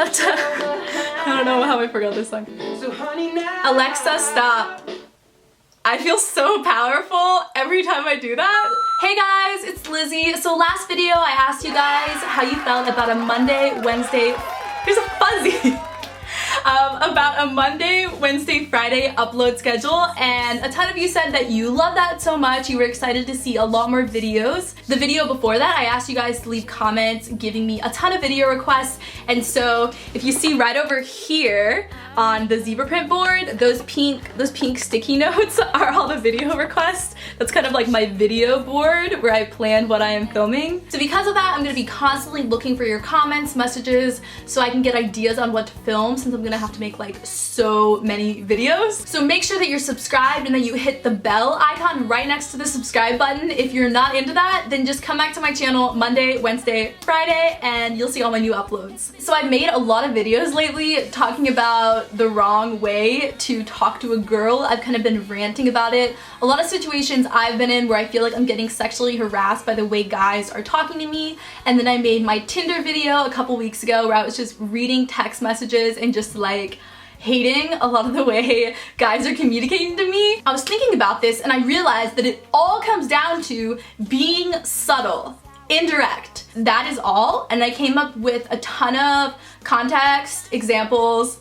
I don't know how I forgot this song. Alexa, stop. I feel so powerful every time I do that. Hey guys, it's Lizzie. So last video I asked you guys how you felt about a Monday, Wednesday, there's a fuzzy. About a Monday, Wednesday, Friday upload schedule, and a ton of you said that you love that so much. You were excited to see a lot more videos. The video before that, I asked you guys to leave comments giving me a ton of video requests, and so if you see right over here on the zebra print board, those pink sticky notes are all the video requests. That's kind of like my video board where I plan what I am filming. So because of that, I'm gonna be constantly looking for your comments, messages, so I can get ideas on what to film, since I'm gonna have to make like so many videos. So make sure that you're subscribed and that you hit the bell icon right next to the subscribe button. If you're not into that, then just come back to my channel Monday, Wednesday, Friday, and you'll see all my new uploads. So I've made a lot of videos lately talking about the wrong way to talk to a girl. I've kind of been ranting about it. A lot of situations I've been in where I feel like I'm getting sexually harassed by the way guys are talking to me. And then I made my Tinder video a couple weeks ago where I was just reading text messages and just like hating a lot of the way guys are communicating to me. I was thinking about this and I realized that it all comes down to being subtle, indirect. That is all. And I came up with a ton of context, examples,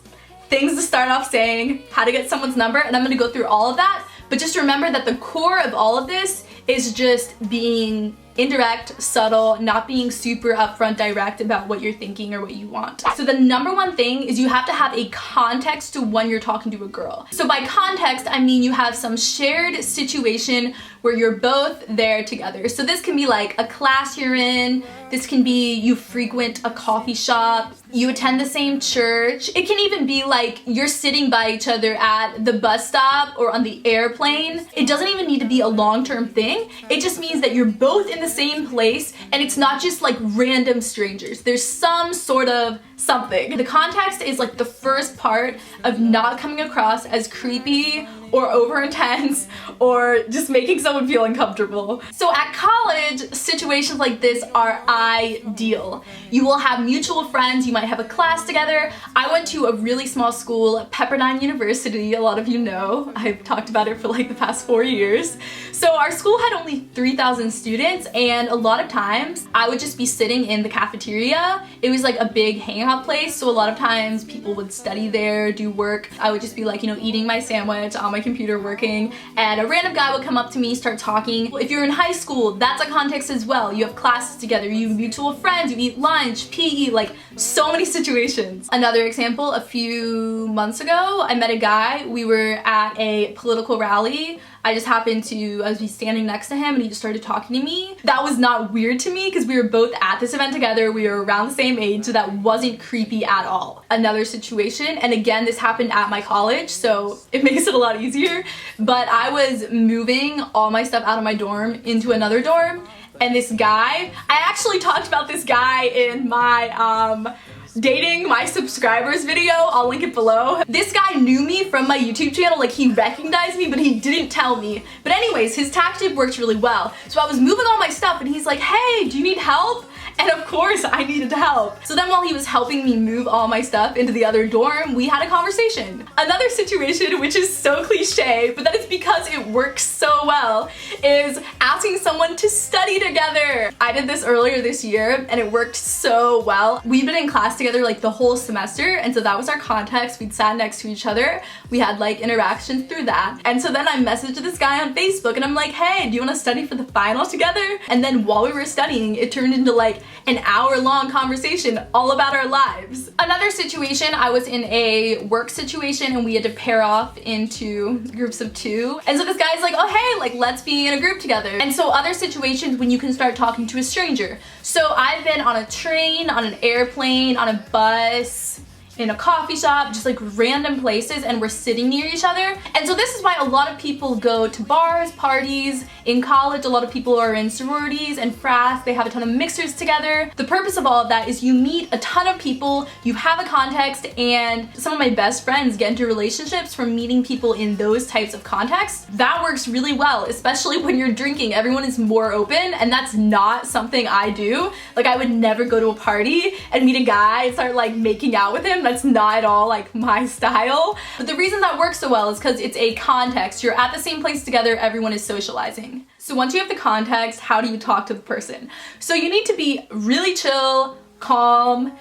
things to start off saying, how to get someone's number, and I'm gonna go through all of that. But just remember that the core of all of this is just being indirect, subtle, not being super upfront direct about what you're thinking or what you want. So the number one thing is you have to have a context to when you're talking to a girl. So by context, I mean you have some shared situation where you're both there together. So this can be like a class you're in, this can be you frequent a coffee shop, you attend the same church. It can even be like you're sitting by each other at the bus stop or on the airplane. It doesn't even need to be a long-term thing. It just means that you're both in the same place and it's not just like random strangers. There's some sort of something. The context is like the first part of not coming across as creepy or over intense or just making someone feel uncomfortable. So at college, situations like this are ideal. You will have mutual friends, you might have a class together. I went to a really small school, Pepperdine University, a lot of you know. I've talked about it for like the past 4 years. So our school had only 3,000 students, and a lot of times I would just be sitting in the cafeteria. It was like a big hangout place, so a lot of times people would study there, do work. I would just be like, you know, eating my sandwich on my computer working, and a random guy would come up to me, start talking. If you're in high school, that's a context as well. You have classes together, you have mutual friends, you eat lunch, PE, like so many situations. Another example, a few months ago, I met a guy. We were at a political rally. I just happened to, I was standing next to him and he just started talking to me. That was not weird to me because we were both at this event together. We were around the same age, so that wasn't creepy at all. Another situation, and again, this happened at my college, so it makes it a lot easier, but I was moving all my stuff out of my dorm into another dorm, and this guy, I actually talked about this guy in my dating my subscribers video. I'll link it below. This guy knew me from my YouTube channel, like he recognized me, but he didn't tell me. But anyways, his tactic worked really well. So I was moving all my stuff and he's like, hey, do you need help? And of course I needed help. So then while he was helping me move all my stuff into the other dorm, we had a conversation. Another situation, which is so cliche, but that is because it works so well, is asking someone to study together. I did this earlier this year and it worked so well. We've been in class together like the whole semester, and so that was our context. We'd sat next to each other. We had like interactions through that. And so then I messaged this guy on Facebook and I'm like, hey, do you want to study for the final together? And then while we were studying, it turned into like an hour-long conversation all about our lives. Another situation, I was in a work situation and we had to pair off into groups of 2. And so this guy's like, oh hey, like let's be in a group together. And so other situations when you can start talking to a stranger. So I've been on a train, on an airplane, on a bus, in a coffee shop, just like random places, and we're sitting near each other. And so this is why a lot of people go to bars, parties. In college, a lot of people are in sororities and frats. They have a ton of mixers together. The purpose of all of that is you meet a ton of people, you have a context, and some of my best friends get into relationships from meeting people in those types of contexts. That works really well, especially when you're drinking. Everyone is more open, and that's not something I do. Like, I would never go to a party and meet a guy and start like making out with him. That's not at all like my style. But the reason that works so well is because it's a context. You're at the same place together, everyone is socializing. So once you have the context, how do you talk to the person? So you need to be really chill, calm,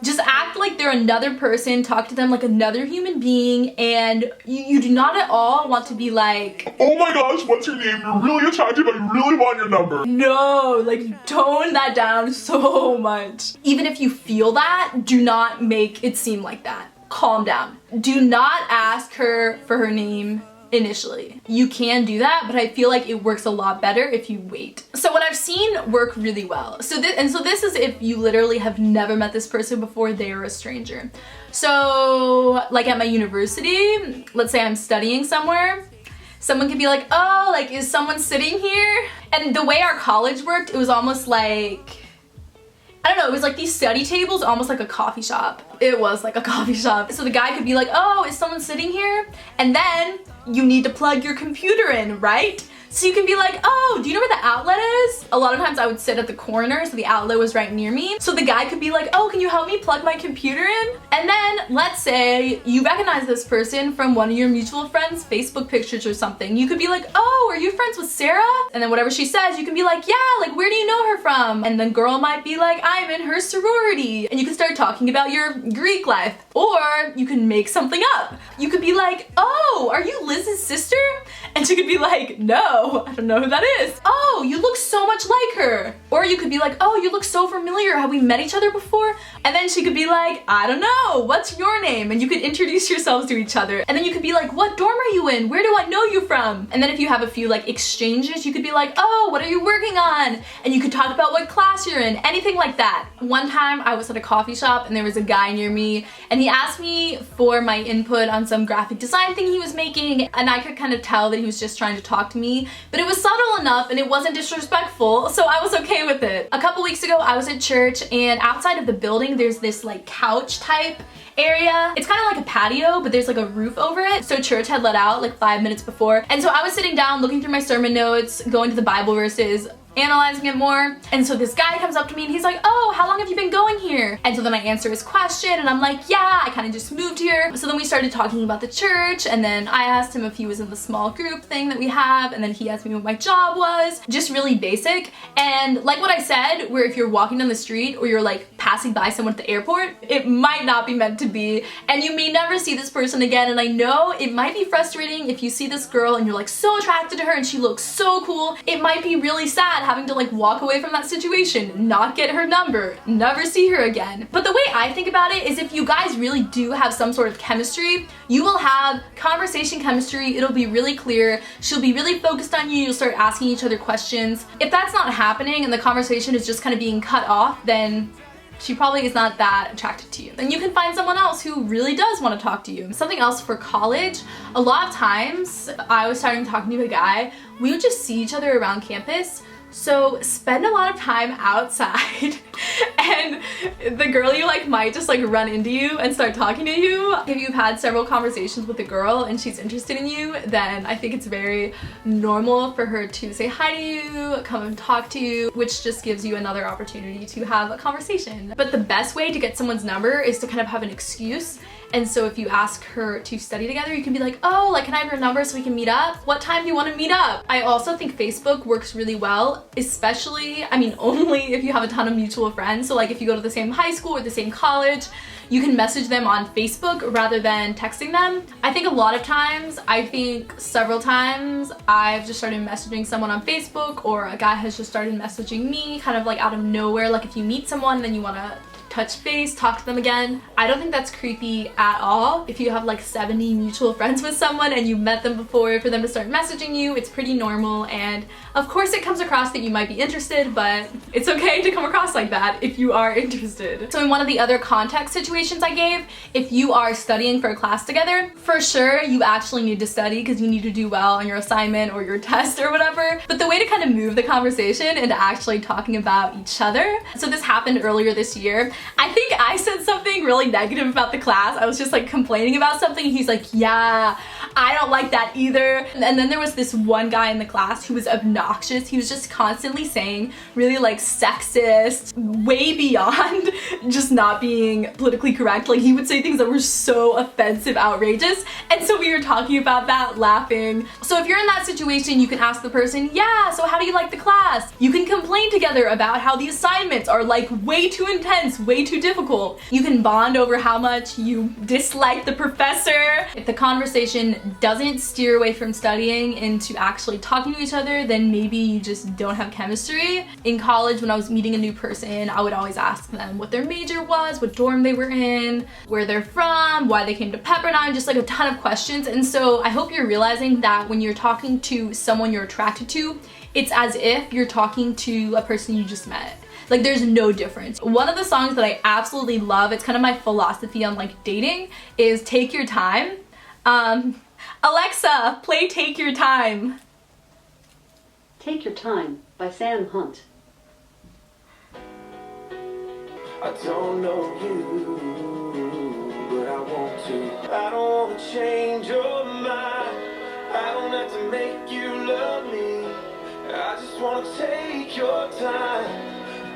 just act like they're another person, talk to them like another human being, and you do not at all want to be like, oh my gosh, what's your name? You're really attractive, I really want your number. No, like tone that down so much. Even if you feel that, do not make it seem like that. Calm down. Do not ask her for her name initially. You can do that, but I feel like it works a lot better if you wait. So what I've seen work really well. So this is if you literally have never met this person before, they are a stranger. So like at my university, let's say I'm studying somewhere, someone could be like, oh, like, is someone sitting here? And the way our college worked, it was almost like, I don't know, it was like these study tables, almost like a coffee shop. It was like a coffee shop. So the guy could be like, oh, is someone sitting here? And then you need to plug your computer in, right? So you can be like, oh, do you know where the outlet is? A lot of times I would sit at the corner, so the outlet was right near me. So the guy could be like, oh, can you help me plug my computer in? And then let's say you recognize this person from one of your mutual friends' Facebook pictures or something. You could be like, oh, are you friends with Sarah? And then whatever she says, you can be like, yeah, like, where do you know her from? And the girl might be like, I'm in her sorority. And you can start talking about your Greek life. Or you can make something up. You could be like, oh, are you Liz's sister? And she could be like, no, I don't know who that is. Oh, you look so much like her. Or you could be like, oh, you look so familiar. Have we met each other before? And then she could be like, I don't know, what's your name? And you could introduce yourselves to each other. And then you could be like, what dorm are you in? Where do I know you from? And then if you have a few like exchanges, you could be like, oh, what are you working on? And you could talk about what class you're in, anything like that. One time I was at a coffee shop and there was a guy near me and he asked me for my input on some graphic design thing he was making, and I could kind of tell that he was just trying to talk to me, but it was subtle enough and it wasn't disrespectful, so I was okay with it. A couple weeks ago I was at church, and outside of the building there's this like couch type area. It's kind of like a patio, but there's like a roof over it. So church had let out like 5 minutes before, and so I was sitting down looking through my sermon notes, going to the Bible verses, analyzing it more. And so this guy comes up to me and he's like, oh, how long have you been going here? And so then I answer his question and I'm like, yeah, I kind of just moved here. So then we started talking about the church, and then I asked him if he was in the small group thing that we have, and then he asked me what my job was. Just really basic. And like what I said, where if you're walking down the street or you're like passing by someone at the airport, it might not be meant to be, and you may never see this person again. And I know it might be frustrating if you see this girl and you're like so attracted to her and she looks so cool. It might be really sad having to like walk away from that situation, not get her number, never see her again. But the way I think about it is, if you guys really do have some sort of chemistry, you will have conversation chemistry. It'll be really clear. She'll be really focused on you. You'll start asking each other questions. If that's not happening and the conversation is just kind of being cut off, then she probably is not that attracted to you. Then you can find someone else who really does want to talk to you. Something else for college, a lot of times I was starting talking to a guy, we would just see each other around campus. So spend a lot of time outside and the girl you like might just like run into you and start talking to you. If you've had several conversations with a girl and she's interested in you, then I think it's very normal for her to say hi to you, come and talk to you, which just gives you another opportunity to have a conversation. But the best way to get someone's number is to kind of have an excuse. And so if you ask her to study together, you can be like, oh, like, can I have your number so we can meet up? What time do you want to meet up? I also think Facebook works really well, especially, I mean, only if you have a ton of mutual friends. So like if you go to the same high school or the same college, you can message them on Facebook rather than texting them. I think a lot of times, several times, I've just started messaging someone on Facebook, or a guy has just started messaging me kind of like out of nowhere. Like if you meet someone and then you want to touch base, talk to them again. I don't think that's creepy at all. If you have like 70 mutual friends with someone and you met them before, for them to start messaging you, it's pretty normal. And of course it comes across that you might be interested, but it's okay to come across like that if you are interested. So in one of the other context situations I gave, if you are studying for a class together, for sure you actually need to study because you need to do well on your assignment or your test or whatever. But the way to kind of move the conversation into actually talking about each other. So this happened earlier this year. I think I said something really negative about the class. I was just like complaining about something. He's like, yeah, I don't like that either. And then there was this one guy in the class who was obnoxious. He was just constantly saying really like sexist, way beyond just not being politically correct. Like he would say things that were so offensive, outrageous. And so we were talking about that, laughing. So if you're in that situation, you can ask the person, yeah, so how do you like the class? You can complain together about how the assignments are like way too intense, way too difficult. You can bond over how much you dislike the professor. If the conversation doesn't steer away from studying into actually talking to each other, then maybe you just don't have chemistry. In college, when I was meeting a new person, I would always ask them what their major was, what dorm they were in, where they're from, why they came to Pepperdine, just like a ton of questions. And so I hope you're realizing that when you're talking to someone you're attracted to, it's as if you're talking to a person you just met. Like there's no difference. One of the songs that I absolutely love, it's kind of my philosophy on like dating, is Take Your Time. Alexa, play Take Your Time. Take Your Time by Sam Hunt. I don't know you, but I want to. I don't want to change your mind. I don't have to make you love me. I just want to take your time.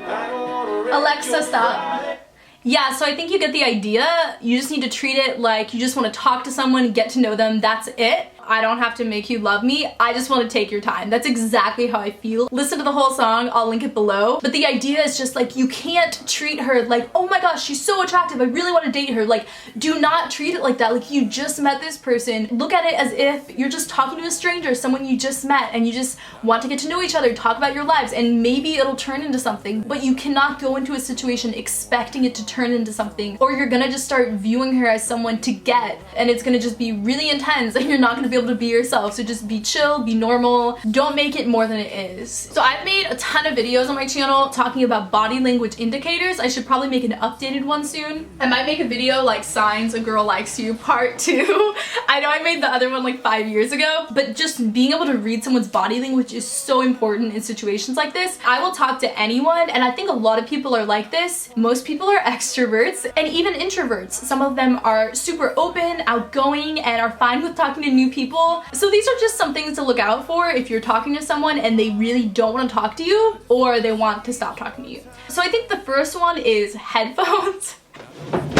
I don't want to. Alexa, stop. Yeah, so I think you get the idea. You just need to treat it like you just want to talk to someone, get to know them, that's it. I don't have to make you love me. I just want to take your time. That's exactly how I feel. Listen to the whole song, I'll link it below. But the idea is just like, you can't treat her like, oh my gosh, she's so attractive, I really want to date her. Like, do not treat it like that. Like, you just met this person. Look at it as if you're just talking to a stranger, someone you just met, and you just want to get to know each other, talk about your lives, and maybe it'll turn into something. But you cannot go into a situation expecting it to turn into something, or you're gonna just start viewing her as someone to get, and it's gonna just be really intense, and you're not gonna be able to be yourself. So just be chill, be normal, don't make it more than it is. So I've made a ton of videos on my channel talking about body language indicators. I should probably make an updated one soon. I might make a video like signs a girl likes you part 2. I know I made the other one like 5 years ago, but just being able to read someone's body language is so important in situations like this. I will talk to anyone, and I think a lot of people are like this. Most people are extroverts and even introverts. Some of them are super open, outgoing, and are fine with talking to new people. So these are just some things to look out for if you're talking to someone and they really don't want to talk to you, or they want to stop talking to you. So I think the first one is headphones.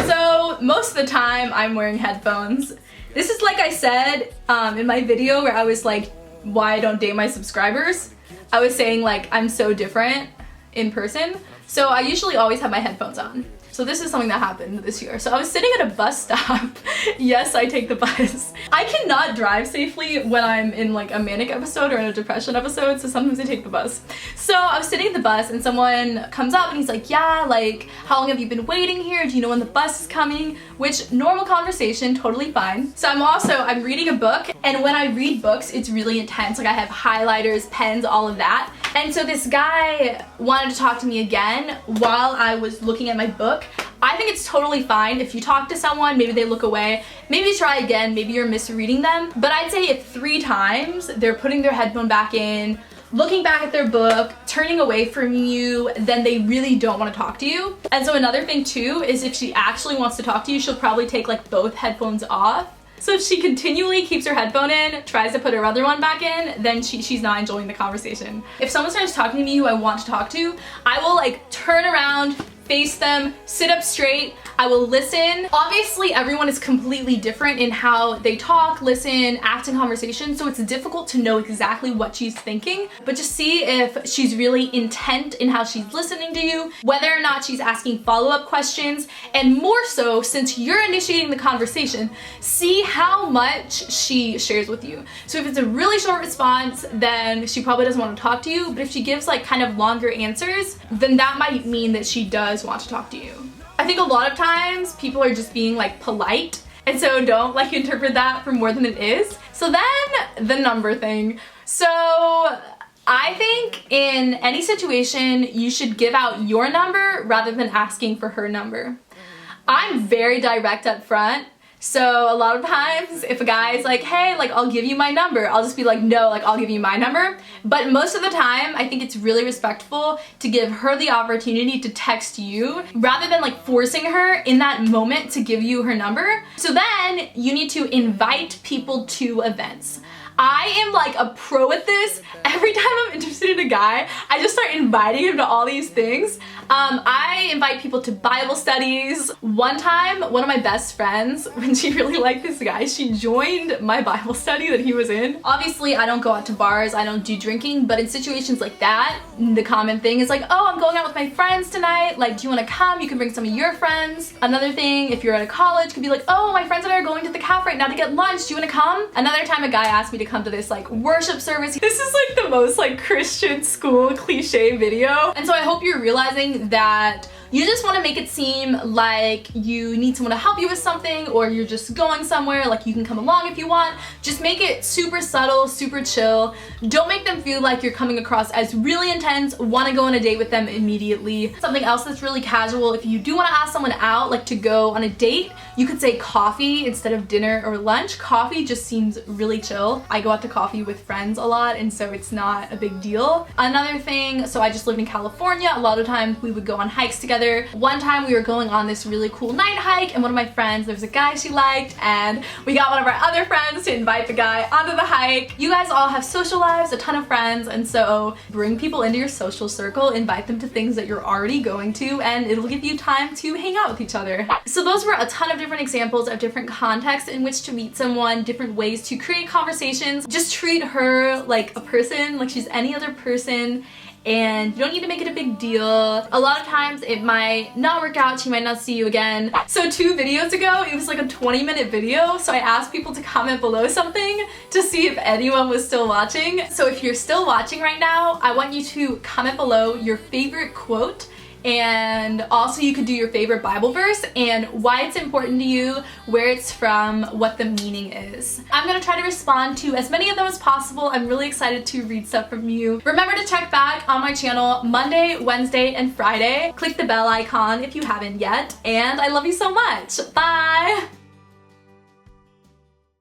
So most of the time I'm wearing headphones. This is like I said in my video where I was like, why I don't date my subscribers. I was saying like I'm so different in person. So I usually always have my headphones on. So this is something that happened this year. So I was sitting at a bus stop. Yes, I take the bus. I cannot drive safely when I'm in like a manic episode or in a depression episode, so sometimes I take the bus. So I was sitting at the bus and someone comes up and he's like, yeah, like, how long have you been waiting here? Do you know when the bus is coming? Which, normal conversation, totally fine. So I'm reading a book, and when I read books, it's really intense. Like I have highlighters, pens, all of that. And so this guy wanted to talk to me again while I was looking at my book. I think it's totally fine if you talk to someone, maybe they look away, maybe try again, maybe you're misreading them. But I'd say if 3 times they're putting their headphone back in, looking back at their book, turning away from you, then they really don't want to talk to you. And so another thing too is if she actually wants to talk to you, she'll probably take like both headphones off. So if she continually keeps her headphone in, tries to put her other one back in, then she's not enjoying the conversation. If someone starts talking to me who I want to talk to, I will like turn around, face them, sit up straight, I will listen. Obviously, everyone is completely different in how they talk, listen, act in conversation, so it's difficult to know exactly what she's thinking, but just see if she's really intent in how she's listening to you, whether or not she's asking follow-up questions, and more so, since you're initiating the conversation, see how much she shares with you. So if it's a really short response, then she probably doesn't want to talk to you, but if she gives like kind of longer answers, then that might mean that she does want to talk to you. I think a lot of times people are just being like polite, and so don't like interpret that for more than it is. So then the number thing. So I think in any situation you should give out your number rather than asking for her number. I'm very direct up front. So a lot of times if a guy's like, hey, like I'll give you my number, I'll just be like, no, like I'll give you my number. But most of the time I think it's really respectful to give her the opportunity to text you rather than like forcing her in that moment to give you her number. So then you need to invite people to events. I am like a pro at this. Every time I'm interested in a guy, I just start inviting him to all these things. I invite people to Bible studies. One time, one of my best friends, when she really liked this guy, she joined my Bible study that he was in. Obviously, I don't go out to bars, I don't do drinking, but in situations like that, the common thing is like, oh, I'm going out with my friends tonight. Like, do you want to come? You can bring some of your friends. Another thing, if you're at a college, could be like, oh, my friends and I are going to the cafe right now to get lunch. Do you want to come? Another time, a guy asked me to come to this like worship service. This is like the most like Christian school cliche video. And so I hope you're realizing that you just want to make it seem like you need someone to help you with something, or you're just going somewhere, like you can come along if you want. Just make it super subtle, super chill. Don't make them feel like you're coming across as really intense, want to go on a date with them immediately. Something else that's really casual, if you do want to ask someone out, like to go on a date, you could say coffee instead of dinner or lunch. Coffee just seems really chill. I go out to coffee with friends a lot, and so it's not a big deal. Another thing, so I just lived in California. A lot of times we would go on hikes together. One time we were going on this really cool night hike, and one of my friends, there was a guy she liked, and we got one of our other friends to invite the guy onto the hike. You guys all have social lives, a ton of friends, and so bring people into your social circle, invite them to things that you're already going to, and it'll give you time to hang out with each other. So those were a ton of different examples of different contexts in which to meet someone, different ways to create conversations. Just treat her like a person, like she's any other person, and you don't need to make it a big deal. A lot of times it might not work out, she might not see you again. So 2 videos ago, it was like a 20-minute video, so I asked people to comment below something to see if anyone was still watching. So if you're still watching right now, I want you to comment below your favorite quote, and also you could do your favorite Bible verse and why it's important to you, where it's from, what the meaning is. I'm gonna try to respond to as many of them as possible. I'm really excited to read stuff from you. Remember to check back on my channel Monday, Wednesday, and Friday. Click the bell icon if you haven't yet, and I love you so much. Bye!